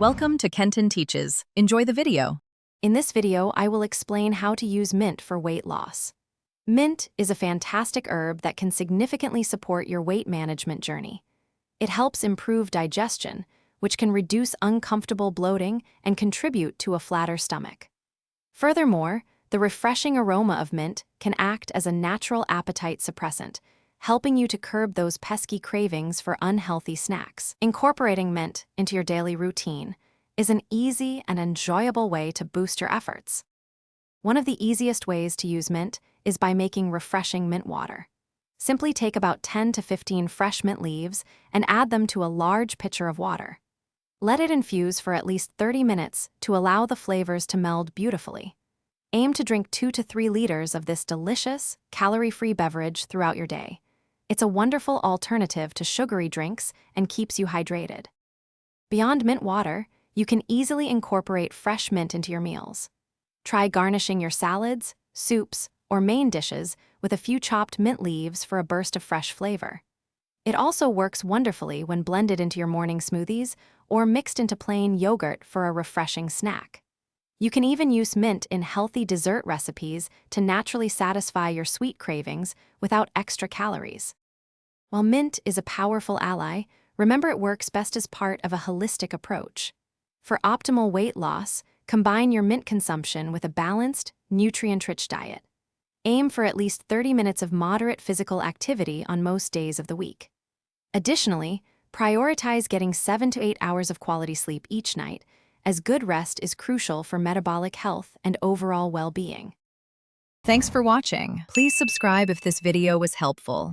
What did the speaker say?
Welcome to Kenton Teaches. Enjoy the video. In this video, I will explain how to use mint for weight loss. Mint is a fantastic herb that can significantly support your weight management journey. It helps improve digestion, which can reduce uncomfortable bloating and contribute to a flatter stomach. Furthermore, the refreshing aroma of mint can act as a natural appetite suppressant, helping you to curb those pesky cravings for unhealthy snacks. Incorporating mint into your daily routine is an easy and enjoyable way to boost your efforts. One of the easiest ways to use mint is by making refreshing mint water. Simply take about 10 to 15 fresh mint leaves and add them to a large pitcher of water. Let it infuse for at least 30 minutes to allow the flavors to meld beautifully. Aim to drink 2 to 3 liters of this delicious, calorie-free beverage throughout your day. It's a wonderful alternative to sugary drinks and keeps you hydrated. Beyond mint water, you can easily incorporate fresh mint into your meals. Try garnishing your salads, soups, or main dishes with a few chopped mint leaves for a burst of fresh flavor. It also works wonderfully when blended into your morning smoothies or mixed into plain yogurt for a refreshing snack. You can even use mint in healthy dessert recipes to naturally satisfy your sweet cravings without extra calories. While mint is a powerful ally, remember it works best as part of a holistic approach. For optimal weight loss, combine your mint consumption with a balanced, nutrient-rich diet. Aim for at least 30 minutes of moderate physical activity on most days of the week. Additionally, prioritize getting 7 to 8 hours of quality sleep each night, as good rest is crucial for metabolic health and overall well-being. Thanks for watching. Please subscribe if this video was helpful.